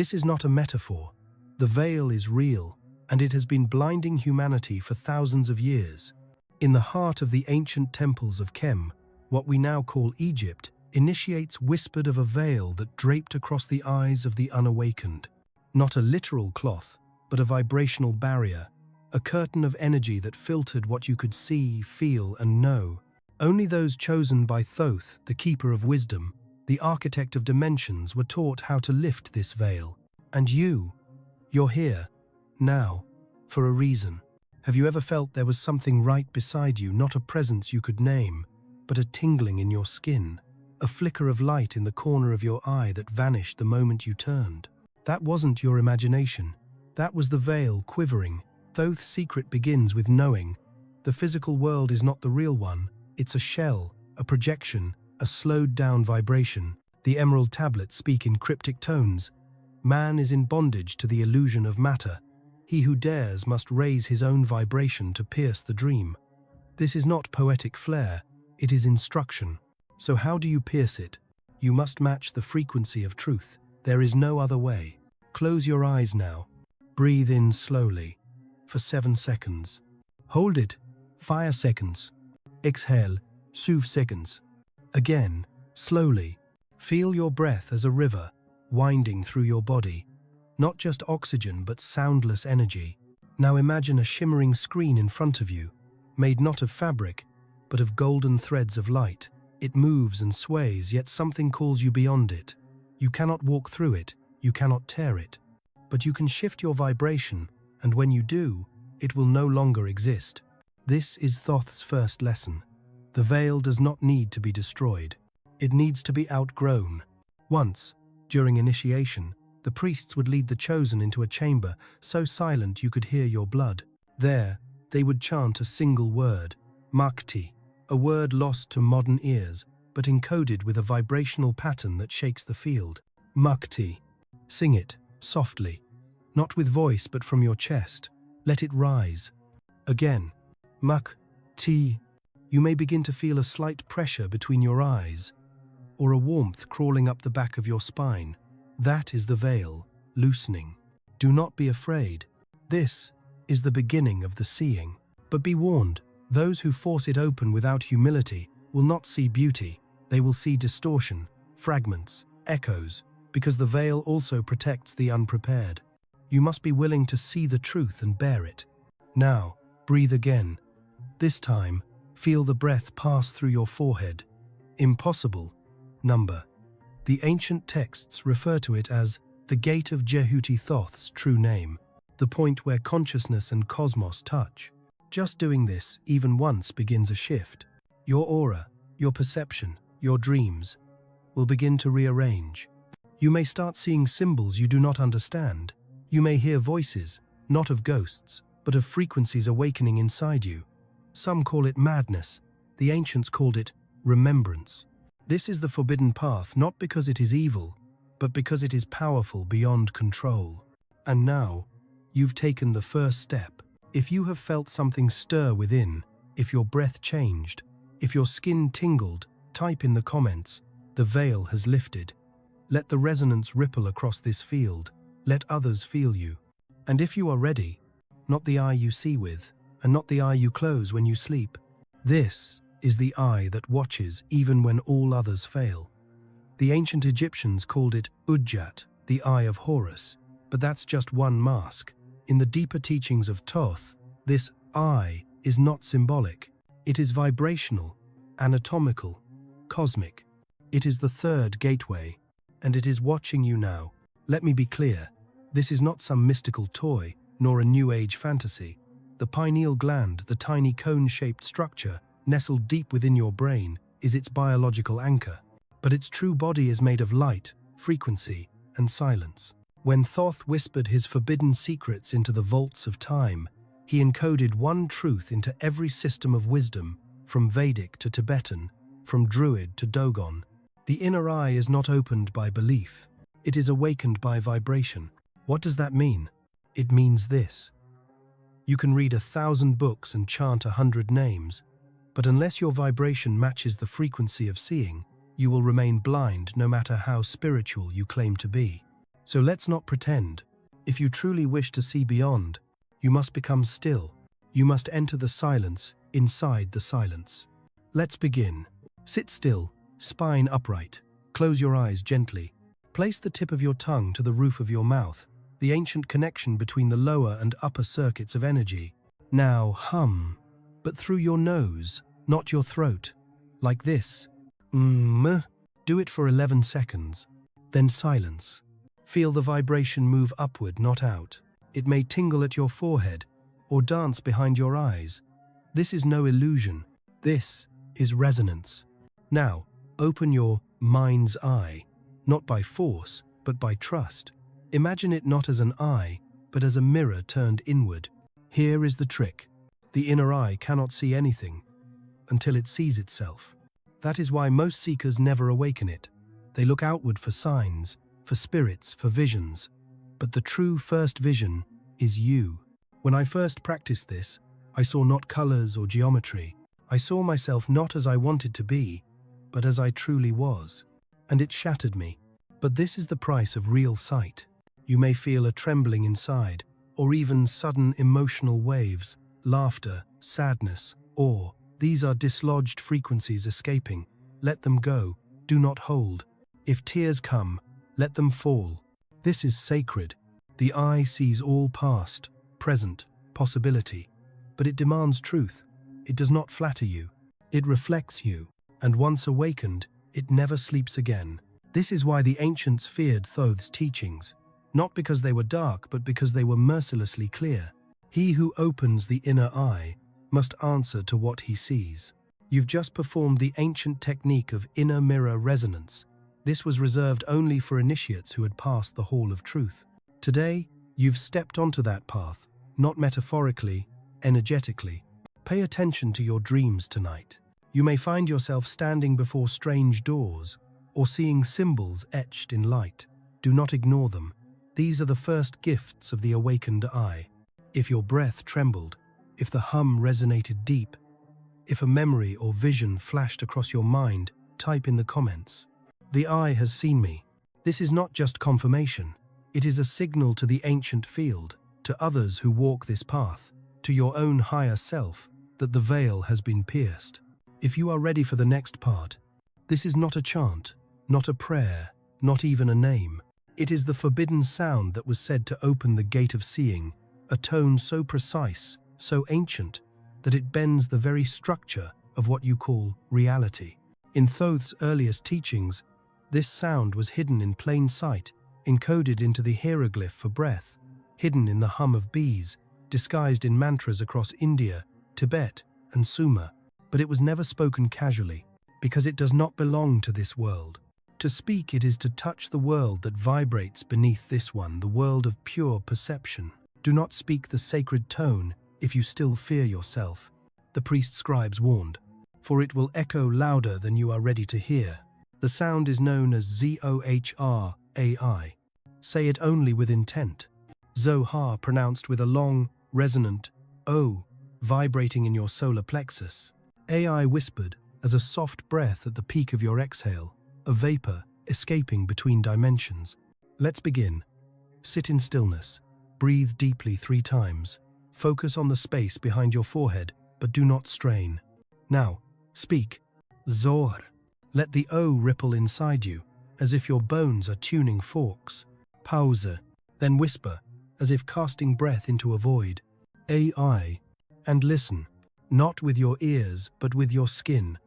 This is not a metaphor. The veil is real, and it has been blinding humanity for thousands of years. In the heart of the ancient temples of Kem, what we now call Egypt, initiates whispered of a veil that draped across the eyes of the unawakened. Not a literal cloth, but a vibrational barrier, a curtain of energy that filtered what you could see, feel, and know. Only those chosen by Thoth, the keeper of wisdom, the architect of dimensions, were taught how to lift this veil. And you're here, now, for a reason. Have you ever felt there was something right beside you, not a presence you could name, but a tingling in your skin, a flicker of light in the corner of your eye that vanished the moment you turned? That wasn't your imagination. That was the veil quivering. Thoth's secret begins with knowing. The physical world is not the real one. It's a shell, a projection, a slowed-down vibration. The emerald tablets speak in cryptic tones. Man is in bondage to the illusion of matter. He who dares must raise his own vibration to pierce the dream. This is not poetic flair, it is instruction. So how do you pierce it? You must match the frequency of truth. There is no other way. Close your eyes now. Breathe in slowly, for 7 seconds. Hold it, 5 seconds. Exhale, 7 seconds. Again, slowly. Feel your breath as a river, winding through your body. Not just oxygen, but soundless energy. Now imagine a shimmering screen in front of you, made not of fabric, but of golden threads of light. It moves and sways, yet something calls you beyond it. You cannot walk through it, you cannot tear it. But you can shift your vibration, and when you do, it will no longer exist. This is Thoth's first lesson. The veil does not need to be destroyed. It needs to be outgrown. Once, during initiation, the priests would lead the chosen into a chamber so silent you could hear your blood. There, they would chant a single word, Makti, a word lost to modern ears, but encoded with a vibrational pattern that shakes the field. Makti. Sing it, softly. Not with voice, but from your chest. Let it rise. Again. Makti. You may begin to feel a slight pressure between your eyes, or a warmth crawling up the back of your spine. That is the veil, loosening. Do not be afraid. This is the beginning of the seeing. But be warned, those who force it open without humility will not see beauty. They will see distortion, fragments, echoes, because the veil also protects the unprepared. You must be willing to see the truth and bear it. Now, breathe again. This time, feel the breath pass through your forehead. Impossible. Number. The ancient texts refer to it as the gate of Jehuti, Thoth's true name, the point where consciousness and cosmos touch. Just doing this, even once, begins a shift. Your aura, your perception, your dreams will begin to rearrange. You may start seeing symbols you do not understand. You may hear voices, not of ghosts, but of frequencies awakening inside you. Some call it madness. The ancients called it remembrance. This is the forbidden path, not because it is evil, but because it is powerful beyond control. And now, you've taken the first step. If you have felt something stir within, if your breath changed, if your skin tingled, type in the comments, the veil has lifted. Let the resonance ripple across this field. Let others feel you. And if you are ready, not the eye you see with, and not the eye you close when you sleep, this is the eye that watches even when all others fail. The ancient Egyptians called it Udjat, the eye of Horus, but that's just one mask. In the deeper teachings of Thoth, this eye is not symbolic. It is vibrational, anatomical, cosmic. It is the third gateway, and it is watching you now. Let me be clear, this is not some mystical toy, nor a New Age fantasy. The pineal gland, the tiny cone-shaped structure, nestled deep within your brain, is its biological anchor. But its true body is made of light, frequency, and silence. When Thoth whispered his forbidden secrets into the vaults of time, he encoded one truth into every system of wisdom, from Vedic to Tibetan, from Druid to Dogon. The inner eye is not opened by belief. It is awakened by vibration. What does that mean? It means this. You can read 1,000 books and chant 100 names, but unless your vibration matches the frequency of seeing, you will remain blind no matter how spiritual you claim to be. So let's not pretend. If you truly wish to see beyond, you must become still. You must enter the silence inside the silence. Let's begin. Sit still, spine upright. Close your eyes gently. Place the tip of your tongue to the roof of your mouth, the ancient connection between the lower and upper circuits of energy. Now hum, but through your nose, not your throat. Like this. Do it for 11 seconds. Then silence. Feel the vibration move upward, not out. It may tingle at your forehead or dance behind your eyes. This is no illusion. This is resonance. Now, open your mind's eye, not by force, but by trust. Imagine it not as an eye, but as a mirror turned inward. Here is the trick. The inner eye cannot see anything until it sees itself. That is why most seekers never awaken it. They look outward for signs, for spirits, for visions. But the true first vision is you. When I first practiced this, I saw not colors or geometry. I saw myself not as I wanted to be, but as I truly was. And it shattered me. But this is the price of real sight. You may feel a trembling inside, or even sudden emotional waves, laughter, sadness, awe. These are dislodged frequencies escaping. Let them go. Do not hold. If tears come, let them fall. This is sacred. The eye sees all past, present, possibility. But it demands truth. It does not flatter you. It reflects you. And once awakened, it never sleeps again. This is why the ancients feared Thoth's teachings. Not because they were dark, but because they were mercilessly clear. He who opens the inner eye must answer to what he sees. You've just performed the ancient technique of inner mirror resonance. This was reserved only for initiates who had passed the Hall of Truth. Today, you've stepped onto that path, not metaphorically, energetically. Pay attention to your dreams tonight. You may find yourself standing before strange doors or seeing symbols etched in light. Do not ignore them. These are the first gifts of the awakened eye. If your breath trembled, if the hum resonated deep, if a memory or vision flashed across your mind, type in the comments. The eye has seen me. This is not just confirmation. It is a signal to the ancient field, to others who walk this path, to your own higher self, that the veil has been pierced. If you are ready for the next part, this is not a chant, not a prayer, not even a name. It is the forbidden sound that was said to open the gate of seeing, a tone so precise, so ancient, that it bends the very structure of what you call reality. In Thoth's earliest teachings, this sound was hidden in plain sight, encoded into the hieroglyph for breath, hidden in the hum of bees, disguised in mantras across India, Tibet, and Sumer. But it was never spoken casually, because it does not belong to this world. To speak it is to touch the world that vibrates beneath this one, the world of pure perception. Do not speak the sacred tone if you still fear yourself, the priest scribes warned, for it will echo louder than you are ready to hear. The sound is known as Zohrai. Say it only with intent. Zohar pronounced with a long, resonant O, vibrating in your solar plexus. Ai whispered as a soft breath at the peak of your exhale, a vapor escaping between dimensions. Let's begin. Sit in stillness. Breathe deeply 3 times. Focus on the space behind your forehead, but do not strain. Now, speak. Zohr. Let the O ripple inside you, as if your bones are tuning forks. Pause. Then whisper, as if casting breath into a void. Ai. And listen, not with your ears, but with your skin,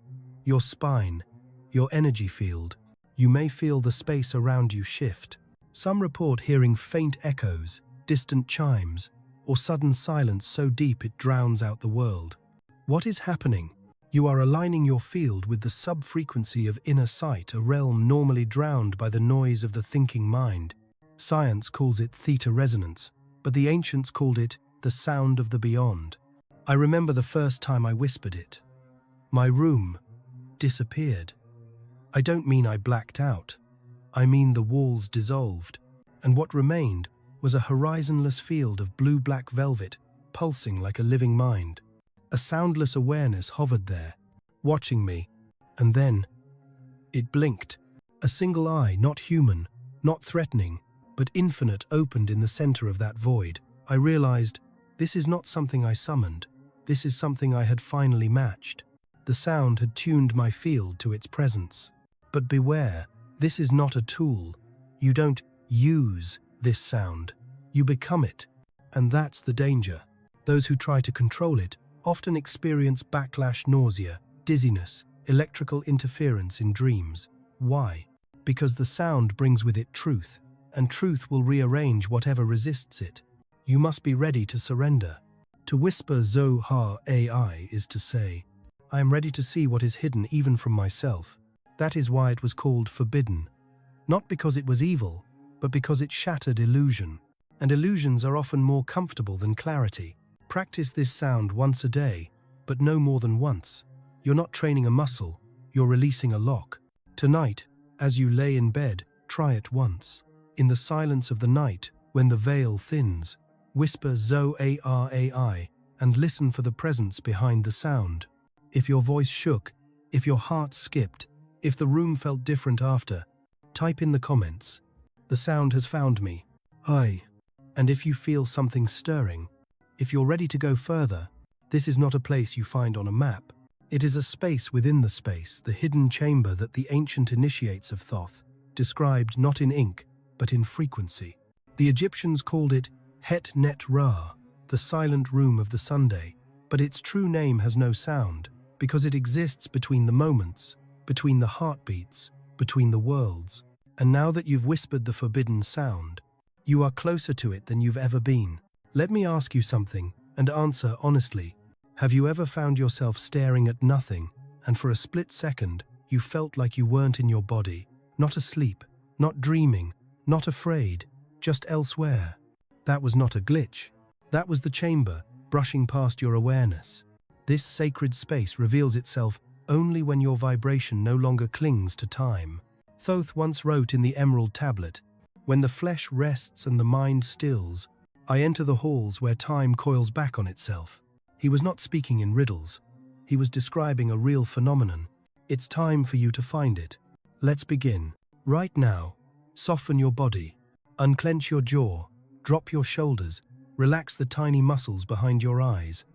your spine, your energy field. You may feel the space around you shift. Some report hearing faint echoes, distant chimes, or sudden silence so deep it drowns out the world. What is happening? You are aligning your field with the sub-frequency of inner sight, a realm normally drowned by the noise of the thinking mind. Science calls it theta resonance, but the ancients called it the sound of the beyond. I remember the first time I whispered it. My room disappeared. I don't mean I blacked out. I mean the walls dissolved, and what remained was a horizonless field of blue-black velvet, pulsing like a living mind. A soundless awareness hovered there, watching me, and then it blinked. A single eye, not human, not threatening, but infinite opened in the center of that void. I realized, this is not something I summoned. This is something I had finally matched. The sound had tuned my field to its presence. But beware, this is not a tool. You don't use this sound. You become it. And that's the danger. Those who try to control it often experience backlash, nausea, dizziness, electrical interference in dreams. Why? Because the sound brings with it truth, and truth will rearrange whatever resists it. You must be ready to surrender. To whisper Zohar AI is to say, I am ready to see what is hidden even from myself. That is why it was called forbidden. Not because it was evil, but because it shattered illusion. And illusions are often more comfortable than clarity. Practice this sound once a day, but no more than once. You're not training a muscle, you're releasing a lock. Tonight, as you lay in bed, try it once. In the silence of the night, when the veil thins, whisper Zohar AI and listen for the presence behind the sound. If your voice shook, if your heart skipped, if the room felt different after, type in the comments. The sound has found me. Hi. And if you feel something stirring, if you're ready to go further, this is not a place you find on a map. It is a space within the space, the hidden chamber that the ancient initiates of Thoth described not in ink, but in frequency. The Egyptians called it Het Net Ra, the silent room of the Sunday, but its true name has no sound, because it exists between the moments, between the heartbeats, between the worlds. And now that you've whispered the forbidden sound, you are closer to it than you've ever been. Let me ask you something, and answer honestly. Have you ever found yourself staring at nothing, and for a split second, you felt like you weren't in your body, not asleep, not dreaming, not afraid, just elsewhere? That was not a glitch. That was the chamber, brushing past your awareness. This sacred space reveals itself only when your vibration no longer clings to time. Thoth once wrote in the Emerald Tablet, when the flesh rests and the mind stills, I enter the halls where time coils back on itself. He was not speaking in riddles. He was describing a real phenomenon. It's time for you to find it. Let's begin. Right now, soften your body. Unclench your jaw. Drop your shoulders. Relax the tiny muscles behind your eyes.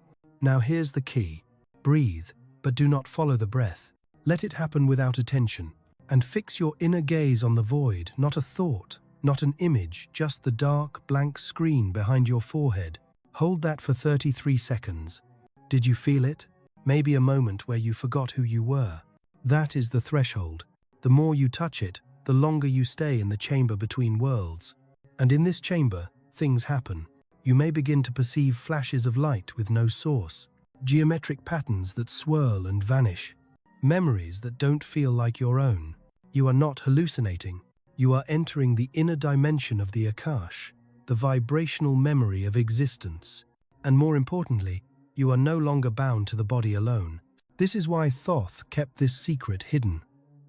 Now here's the key. Breathe, but do not follow the breath. Let it happen without attention. And fix your inner gaze on the void, not a thought, not an image, just the dark, blank screen behind your forehead. Hold that for 33 seconds. Did you feel it? Maybe a moment where you forgot who you were. That is the threshold. The more you touch it, the longer you stay in the chamber between worlds. And in this chamber, things happen. You may begin to perceive flashes of light with no source, geometric patterns that swirl and vanish, memories that don't feel like your own. You are not hallucinating. You are entering the inner dimension of the Akash, the vibrational memory of existence. And more importantly, you are no longer bound to the body alone. This is why Thoth kept this secret hidden.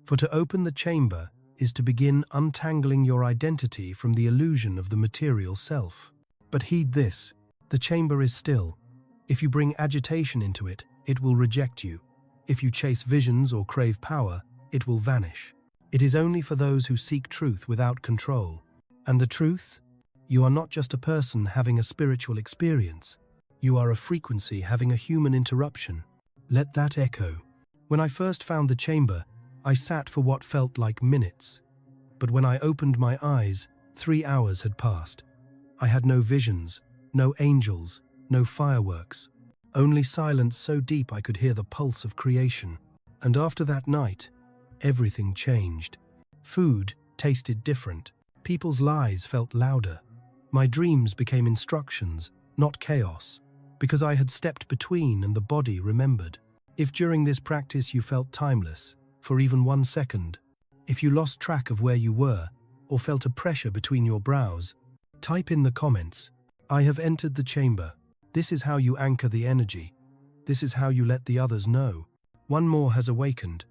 For to open the chamber is to begin untangling your identity from the illusion of the material self. But heed this, the chamber is still. If you bring agitation into it, it will reject you. If you chase visions or crave power, it will vanish. It is only for those who seek truth without control. And the truth? You are not just a person having a spiritual experience. You are a frequency having a human interruption. Let that echo. When I first found the chamber, I sat for what felt like minutes. But when I opened my eyes, 3 hours had passed. I had no visions, no angels, no fireworks. Only silence so deep I could hear the pulse of creation. And after that night, everything changed. Food tasted different. People's lies felt louder. My dreams became instructions, not chaos, because I had stepped between and the body remembered. If during this practice you felt timeless, for even 1 second, if you lost track of where you were, or felt a pressure between your brows, type in the comments, I have entered the chamber. This is how you anchor the energy. This is how you let the others know. One more has awakened.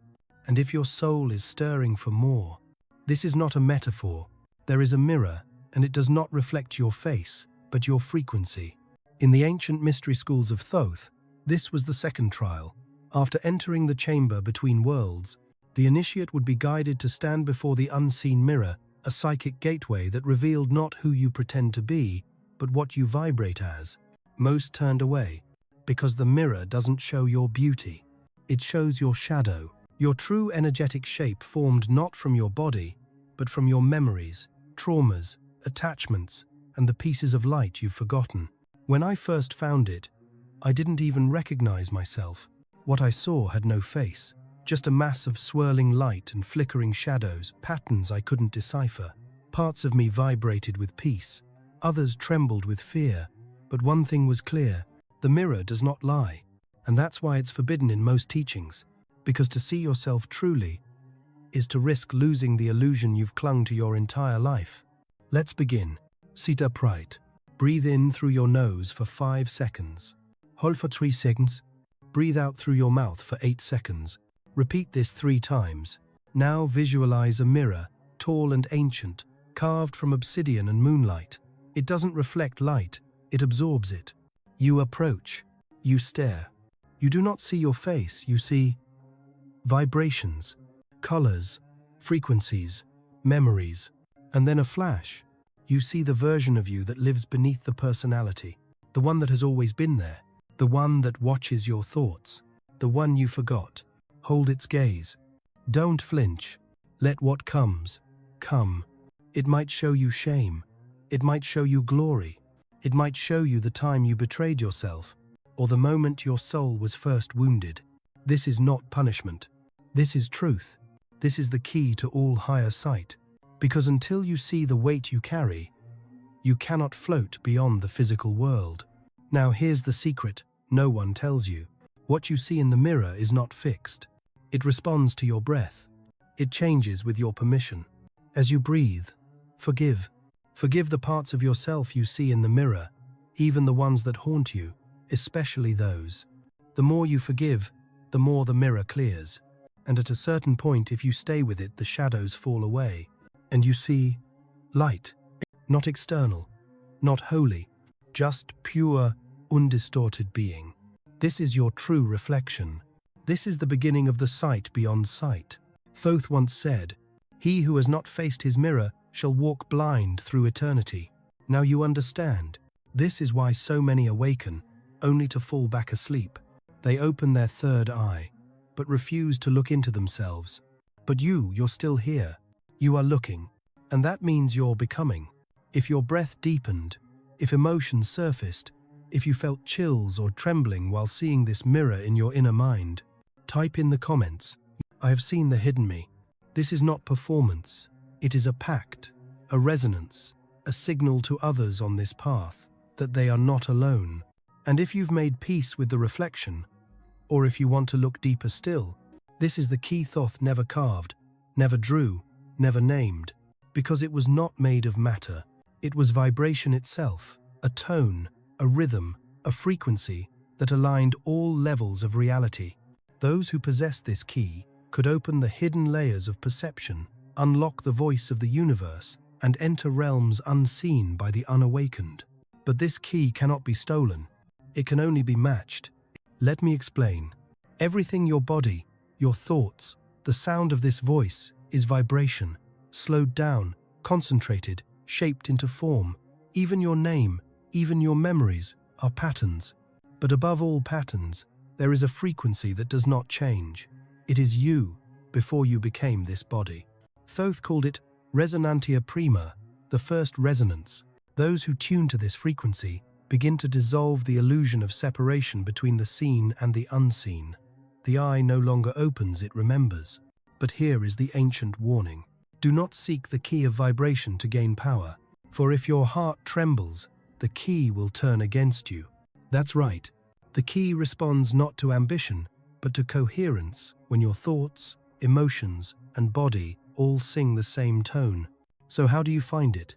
And if your soul is stirring for more, this is not a metaphor. There is a mirror, and it does not reflect your face, but your frequency. In the ancient mystery schools of Thoth, this was the second trial. After entering the chamber between worlds, the initiate would be guided to stand before the unseen mirror a psychic gateway that revealed not who you pretend to be, but what you vibrate as. Most turned away, because the mirror doesn't show your beauty. It shows your shadow, your true energetic shape formed not from your body, but from your memories, traumas, attachments, and the pieces of light you've forgotten. When I first found it, I didn't even recognize myself. What I saw had no face, just a mass of swirling light and flickering shadows, patterns I couldn't decipher. Parts of me vibrated with peace, others trembled with fear, but one thing was clear: the mirror does not lie, and that's why it's forbidden in most teachings, because to see yourself truly is to risk losing the illusion you've clung to your entire life. Let's begin. Sit upright. Breathe in through your nose for 5 seconds. Hold for 3 seconds. Breathe out through your mouth for 8 seconds. Repeat this 3 times. Now visualize a mirror, tall and ancient, carved from obsidian and moonlight. It doesn't reflect light, it absorbs it. You approach. You stare. You do not see your face, you see vibrations, colors, frequencies, memories, and then a flash. You see the version of you that lives beneath the personality, the one that has always been there, the one that watches your thoughts, the one you forgot. Hold its gaze. Don't flinch. Let what comes, come. It might show you shame. It might show you glory. It might show you the time you betrayed yourself, or the moment your soul was first wounded. This is not punishment. This is truth. This is the key to all higher sight. Because until you see the weight you carry, you cannot float beyond the physical world. Now here's the secret no one tells you. What you see in the mirror is not fixed. It responds to your breath. It changes with your permission. As you breathe, forgive. Forgive the parts of yourself you see in the mirror, even the ones that haunt you, especially those. The more you forgive, the more the mirror clears. And at a certain point, if you stay with it, the shadows fall away. And you see light, not external, not holy, just pure, undistorted being. This is your true reflection. This is the beginning of the sight beyond sight. Thoth once said, "He who has not faced his mirror shall walk blind through eternity." Now you understand. This is why so many awaken, only to fall back asleep. They open their third eye, but refuse to look into themselves. But you're still here. You are looking, and that means you're becoming. If your breath deepened, if emotions surfaced, if you felt chills or trembling while seeing this mirror in your inner mind, type in the comments, "I have seen the hidden me." This is not performance. It is a pact, a resonance, a signal to others on this path that they are not alone. And if you've made peace with the reflection, or if you want to look deeper still, this is the key Thoth never carved, never drew, never named, because it was not made of matter. It was vibration itself, a tone, a rhythm, a frequency that aligned all levels of reality. Those who possessed this key could open the hidden layers of perception, unlock the voice of the universe, and enter realms unseen by the unawakened. But this key cannot be stolen. It can only be matched. Let me explain. Everything, your body, your thoughts, the sound of this voice is vibration, slowed down, concentrated, shaped into form. Even your name, even your memories are patterns. But above all patterns, there is a frequency that does not change. It is you before you became this body. Thoth called it resonantia prima, the first resonance. Those who tune to this frequency begin to dissolve the illusion of separation between the seen and the unseen. The eye no longer opens, it remembers. But here is the ancient warning. Do not seek the key of vibration to gain power, for if your heart trembles, the key will turn against you. That's right. The key responds not to ambition, but to coherence when your thoughts, emotions, and body all sing the same tone. So how do you find it?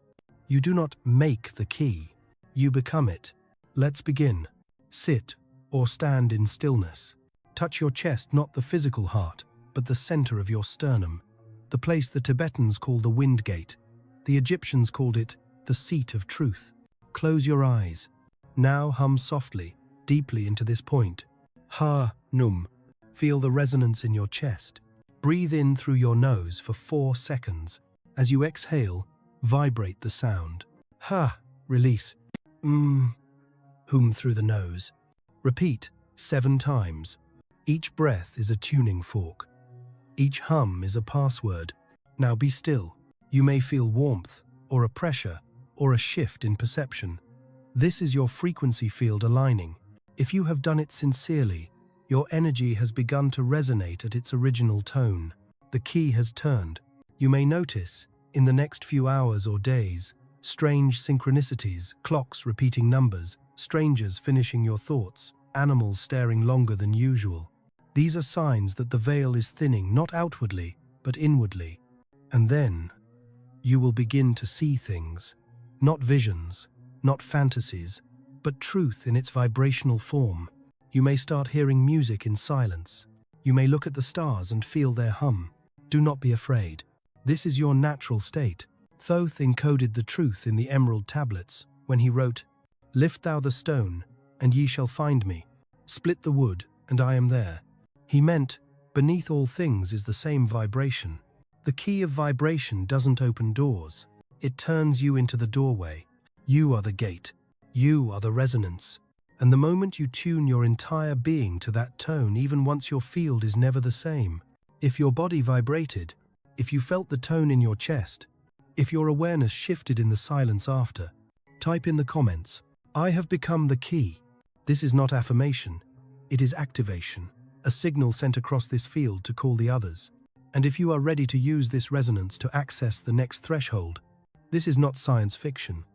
You do not make the key. You become it. Let's begin. Sit or stand in stillness. Touch your chest, not the physical heart, but the center of your sternum, the place the Tibetans call the wind gate. The Egyptians called it the seat of truth. Close your eyes. Now hum softly, deeply into this point. Ha, num. Feel the resonance in your chest. Breathe in through your nose for 4 seconds. As you exhale, vibrate the sound. Ha! Release. Hum through the nose. Repeat 7 times. Each breath is a tuning fork. Each hum is a password. Now be still. You may feel warmth, or a pressure, or a shift in perception. This is your frequency field aligning. If you have done it sincerely, your energy has begun to resonate at its original tone. The key has turned. You may notice, in the next few hours or days, strange synchronicities, clocks repeating numbers, strangers finishing your thoughts, animals staring longer than usual. These are signs that the veil is thinning not outwardly, but inwardly. And then, you will begin to see things. Not visions, not fantasies, but truth in its vibrational form. You may start hearing music in silence. You may look at the stars and feel their hum. Do not be afraid. This is your natural state. Thoth encoded the truth in the emerald tablets when he wrote, "Lift thou the stone, and ye shall find me. Split the wood, and I am there." He meant, beneath all things is the same vibration. The key of vibration doesn't open doors. It turns you into the doorway. You are the gate. You are the resonance. And the moment you tune your entire being to that tone, even once your field is never the same. If your body vibrated, if you felt the tone in your chest, if your awareness shifted in the silence after, type in the comments, "I have become the key." This is not affirmation. It is activation, a signal sent across this field to call the others. And if you are ready to use this resonance to access the next threshold, this is not science fiction.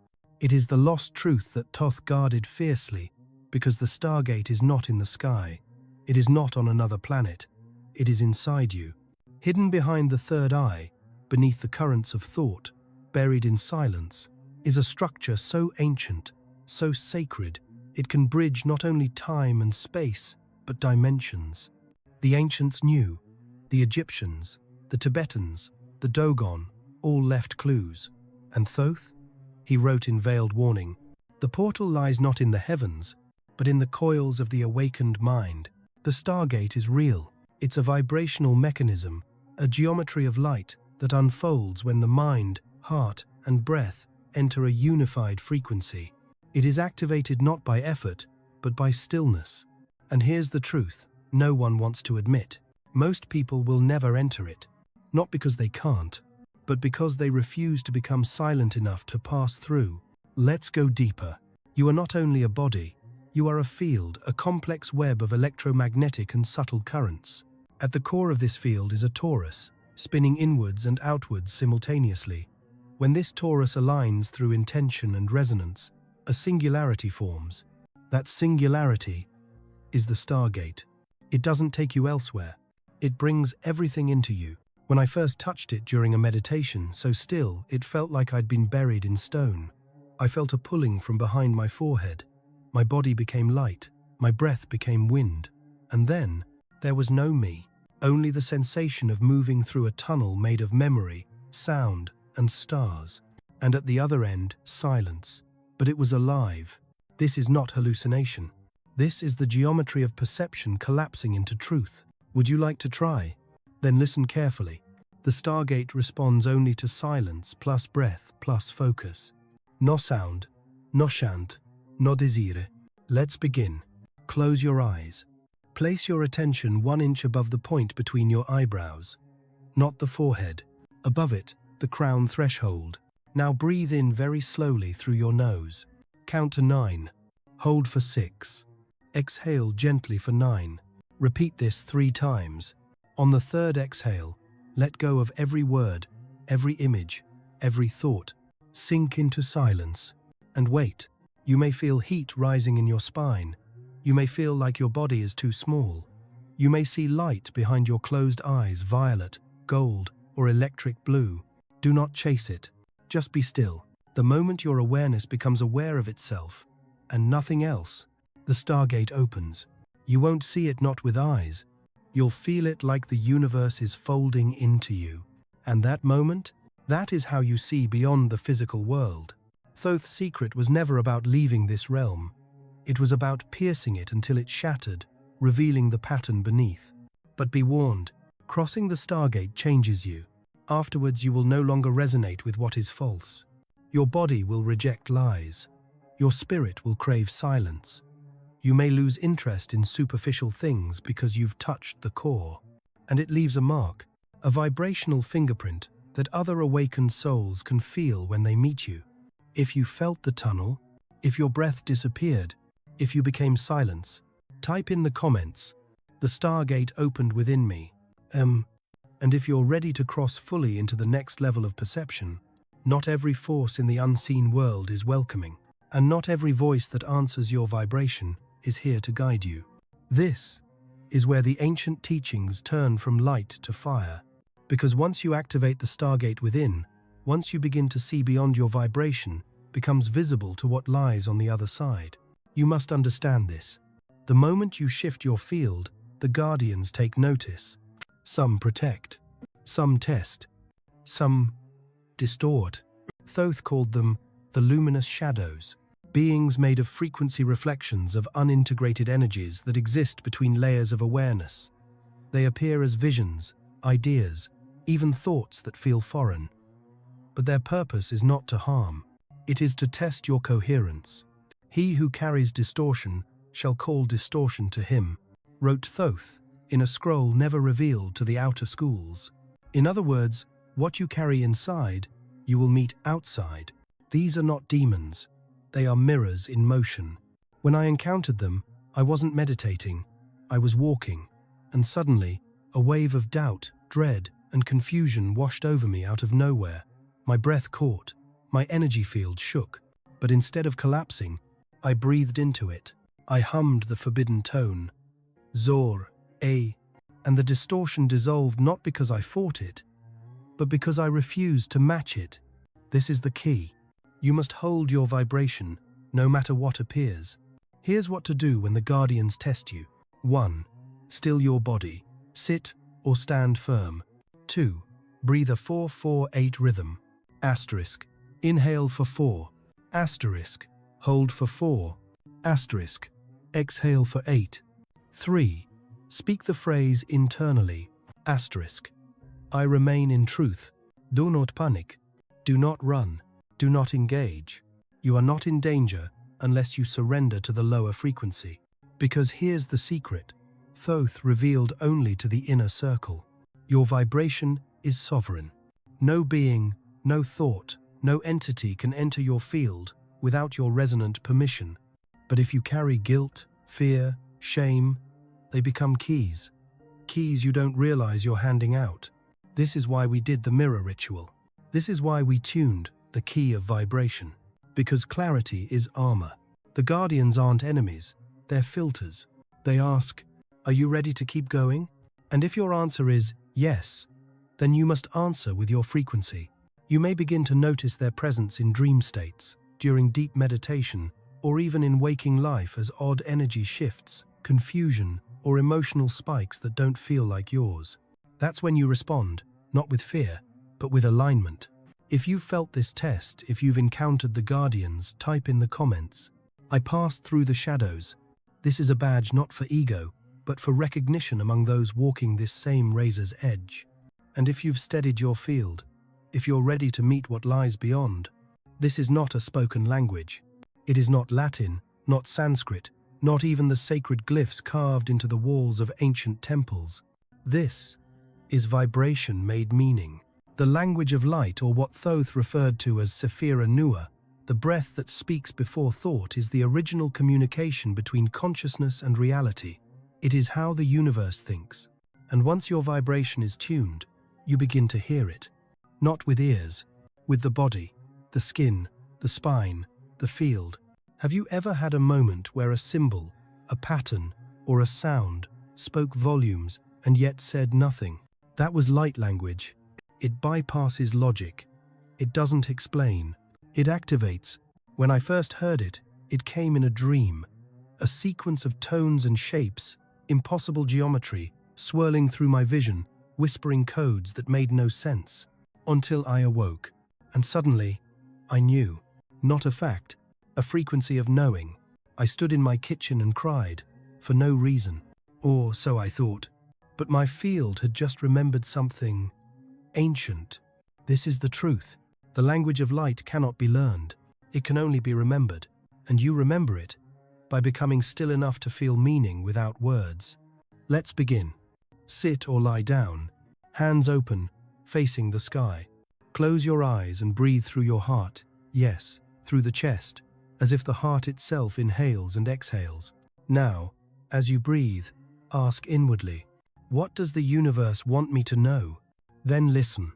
It is the lost truth that Thoth guarded fiercely, because the Stargate is not in the sky. It is not on another planet. It is inside you. Hidden behind the third eye, beneath the currents of thought, buried in silence, is a structure so ancient, so sacred, it can bridge not only time and space, but dimensions. The ancients knew. The Egyptians, the Tibetans, the Dogon, all left clues. And Thoth? He wrote in veiled warning, "The portal lies not in the heavens, but in the coils of the awakened mind. The Stargate is real. It's a vibrational mechanism, a geometry of light that unfolds when the mind, heart, and breath enter a unified frequency. It is activated not by effort, but by stillness. And here's the truth no one wants to admit. Most people will never enter it, not because they can't, but because they refuse to become silent enough to pass through. Let's go deeper. You are not only a body, you are a field, a complex web of electromagnetic and subtle currents. At the core of this field is a torus, spinning inwards and outwards simultaneously. When this torus aligns through intention and resonance, a singularity forms. That singularity is the Stargate. It doesn't take you elsewhere. It brings everything into you. When I first touched it during a meditation, so still, it felt like I'd been buried in stone. I felt a pulling from behind my forehead. My body became light. My breath became wind. And then, there was no me, only the sensation of moving through a tunnel made of memory, sound, and stars. And at the other end, silence. But it was alive. This is not hallucination. This is the geometry of perception collapsing into truth. Would you like to try? Then listen carefully. The Stargate responds only to silence plus breath plus focus. No sound, no chant, no désir. Let's begin. Close your eyes. Place your attention 1 inch above the point between your eyebrows. Not the forehead. Above it, the crown threshold. Now breathe in very slowly through your nose. Count to 9. Hold for 6. Exhale gently for 9. Repeat this 3 times. On the third exhale, let go of every word, every image, every thought. Sink into silence. And wait. You may feel heat rising in your spine. You may feel like your body is too small. You may see light behind your closed eyes, violet, gold, or electric blue. Do not chase it. Just be still. The moment your awareness becomes aware of itself, and nothing else, the Stargate opens. You won't see it not with eyes. You'll feel it like the universe is folding into you. And that moment, that is how you see beyond the physical world. Thoth's secret was never about leaving this realm. It was about piercing it until it shattered, revealing the pattern beneath. But be warned, crossing the Stargate changes you. Afterwards, you will no longer resonate with what is false. Your body will reject lies. Your spirit will crave silence. You may lose interest in superficial things because you've touched the core, and it leaves a mark, a vibrational fingerprint that other awakened souls can feel when they meet you. If you felt the tunnel, if your breath disappeared, if you became silence, type in the comments, "The stargate opened within me." And if you're ready to cross fully into the next level of perception, not every force in the unseen world is welcoming, and not every voice that answers your vibration is here to guide you. This is where the ancient teachings turn from light to fire, because once you activate the stargate within, once you begin to see beyond your vibration, becomes visible to what lies on the other side. You must understand this. The moment you shift your field, the guardians take notice. Some protect, some test, some distort. Thoth called them the luminous shadows, beings made of frequency reflections of unintegrated energies that exist between layers of awareness. They appear as visions, ideas, even thoughts that feel foreign. But their purpose is not to harm. It is to test your coherence. "He who carries distortion shall call distortion to him," wrote Thoth in a scroll never revealed to the outer schools. In other words, what you carry inside, you will meet outside. These are not demons. They are mirrors in motion. When I encountered them, I wasn't meditating. I was walking, and suddenly, a wave of doubt, dread, and confusion washed over me out of nowhere. My breath caught. My energy field shook. But instead of collapsing, I breathed into it. I hummed the forbidden tone. Zor, and the distortion dissolved not because I fought it, but because I refused to match it. This is the key. You must hold your vibration, no matter what appears. Here's what to do when the guardians test you. 1. Still your body. Sit or stand firm. 2. Breathe a 4-4-8 rhythm. Asterisk. Inhale for 4. Asterisk. Hold for 4. Asterisk. Exhale for 8. 3. Speak the phrase internally. Asterisk. I remain in truth. Do not panic. Do not run. Do not engage. You are not in danger unless you surrender to the lower frequency. Because here's the secret. Thoth revealed only to the inner circle. Your vibration is sovereign. No being, no thought, no entity can enter your field without your resonant permission. But if you carry guilt, fear, shame, they become keys. Keys you don't realize you're handing out. This is why we did the mirror ritual. This is why we tuned the key of vibration. Because clarity is armor. The guardians aren't enemies, they're filters. They ask, "Are you ready to keep going?" And if your answer is yes, then you must answer with your frequency. You may begin to notice their presence in dream states, during deep meditation, or even in waking life as odd energy shifts, confusion, or emotional spikes that don't feel like yours. That's when you respond, not with fear, but with alignment. If you've felt this test, if you've encountered the guardians, type in the comments. I passed through the shadows. This is a badge not for ego, but for recognition among those walking this same razor's edge. And if you've steadied your field, if you're ready to meet what lies beyond, this is not a spoken language. It is not Latin, not Sanskrit, not even the sacred glyphs carved into the walls of ancient temples. This is vibration made meaning. The language of light, or what Thoth referred to as Sephira Nua, the breath that speaks before thought, is the original communication between consciousness and reality. It is how the universe thinks. And once your vibration is tuned, you begin to hear it. Not with ears, with the body, the skin, the spine, the field. Have you ever had a moment where a symbol, a pattern, or a sound spoke volumes and yet said nothing? That was light language. It bypasses logic. It doesn't explain. It activates. When I first heard it, it came in a dream. A sequence of tones and shapes, impossible geometry, swirling through my vision, whispering codes that made no sense. Until I awoke. And suddenly, I knew. Not a fact. A frequency of knowing. I stood in my kitchen and cried, for no reason. Or so I thought. But my field had just remembered something ancient. This is the truth. The language of light cannot be learned. It can only be remembered, and you remember it by becoming still enough to feel meaning without words. Let's begin. Sit or lie down, hands open, facing the sky. Close your eyes and breathe through your heart, yes, through the chest, as if the heart itself inhales and exhales. Now, as you breathe, ask inwardly, what does the universe want me to know? Then listen,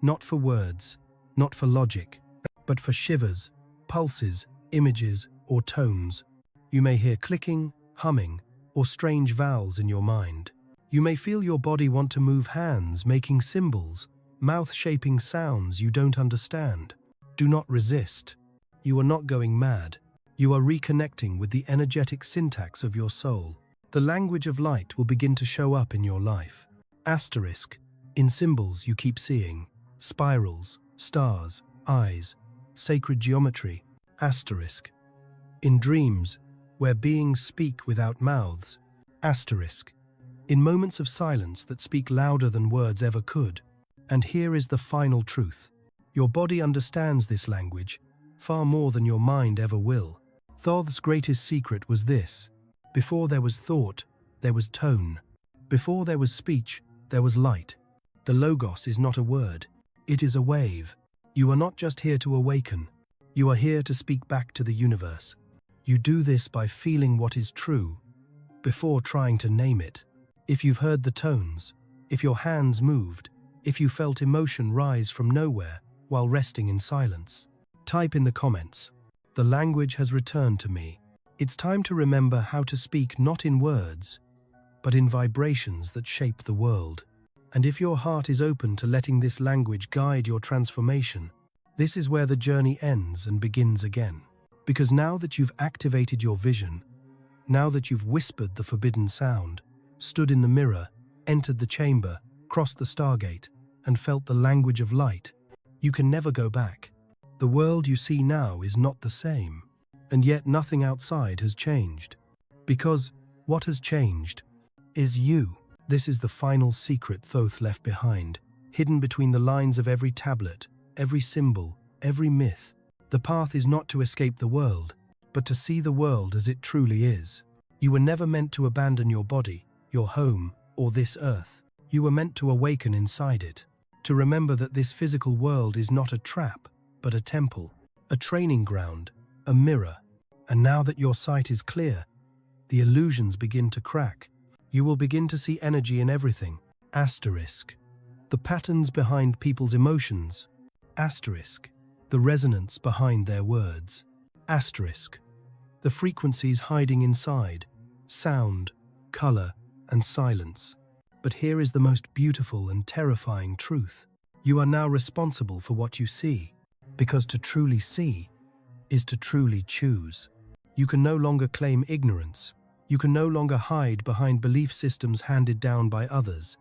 not for words, not for logic, but for shivers, pulses, images, or tones. You may hear clicking, humming, or strange vowels in your mind. You may feel your body want to move hands, making symbols, mouth-shaping sounds you don't understand. Do not resist. You are not going mad. You are reconnecting with the energetic syntax of your soul. The language of light will begin to show up in your life. Asterisk, in symbols you keep seeing, spirals, stars, eyes, sacred geometry, asterisk. In dreams, where beings speak without mouths, asterisk. In moments of silence that speak louder than words ever could. And here is the final truth. Your body understands this language far more than your mind ever will. Thoth's greatest secret was this. Before there was thought, there was tone. Before there was speech, there was light. The Logos is not a word. It is a wave. You are not just here to awaken. You are here to speak back to the universe. You do this by feeling what is true, before trying to name it. If you've heard the tones, if your hands moved, if you felt emotion rise from nowhere while resting in silence, type in the comments, "The language has returned to me." It's time to remember how to speak not in words, but in vibrations that shape the world. And if your heart is open to letting this language guide your transformation, this is where the journey ends and begins again. Because now that you've activated your vision, now that you've whispered the forbidden sound, stood in the mirror, entered the chamber, crossed the stargate, and felt the language of light, you can never go back. The world you see now is not the same, and yet nothing outside has changed. Because what has changed is you. This is the final secret Thoth left behind, hidden between the lines of every tablet, every symbol, every myth. The path is not to escape the world, but to see the world as it truly is. You were never meant to abandon your body, your home, or this earth. You were meant to awaken inside it, to remember that this physical world is not a trap, but a temple, a training ground, a mirror. And now that your sight is clear, the illusions begin to crack. You will begin to see energy in everything. Asterisk. The patterns behind people's emotions. Asterisk. The resonance behind their words. Asterisk. The frequencies hiding inside. Sound, color, and silence. But here is the most beautiful and terrifying truth. You are now responsible for what you see, because to truly see is to truly choose. You can no longer claim ignorance. You can no longer hide behind belief systems handed down by others.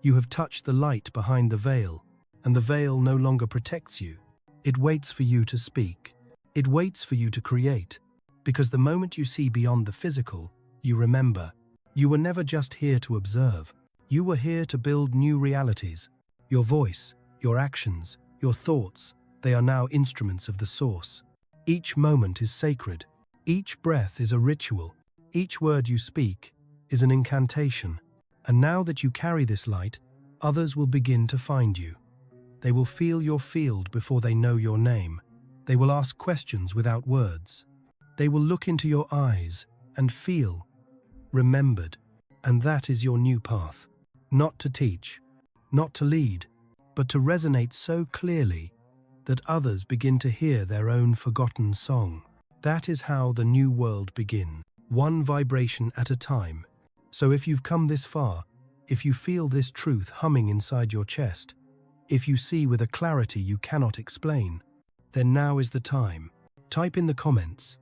You have touched the light behind the veil, and the veil no longer protects you. It waits for you to speak. It waits for you to create, because the moment you see beyond the physical, you remember. You were never just here to observe. You were here to build new realities. Your voice, your actions, your thoughts, they are now instruments of the source. Each moment is sacred. Each breath is a ritual. Each word you speak is an incantation. And now that you carry this light, others will begin to find you. They will feel your field before they know your name. They will ask questions without words. They will look into your eyes and feel remembered. And that is your new path. Not to teach, not to lead, but to resonate so clearly that others begin to hear their own forgotten song. That is how the new world begins, one vibration at a time. So if you've come this far, if you feel this truth humming inside your chest, if you see with a clarity you cannot explain, then now is the time. Type in the comments,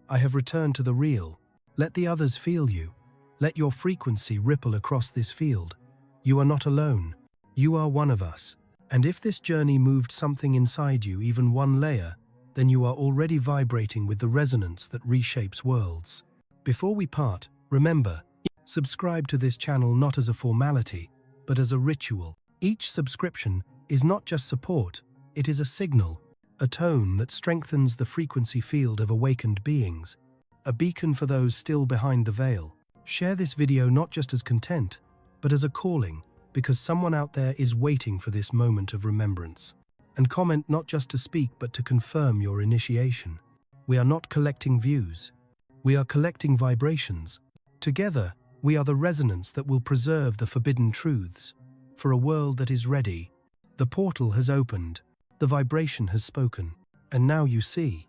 "I have returned to the real." Let the others feel you. Let your frequency ripple across this field. You are not alone. You are one of us. And if this journey moved something inside you, even one layer, then you are already vibrating with the resonance that reshapes worlds. Before we part, remember, subscribe to this channel not as a formality, but as a ritual. Each subscription is not just support, it is a signal, a tone that strengthens the frequency field of awakened beings, a beacon for those still behind the veil. Share this video not just as content, but as a calling, because someone out there is waiting for this moment of remembrance. And comment not just to speak, but to confirm your initiation. We are not collecting views. We are collecting vibrations. Together, we are the resonance that will preserve the forbidden truths. For a world that is ready, the portal has opened, the vibration has spoken, and now you see.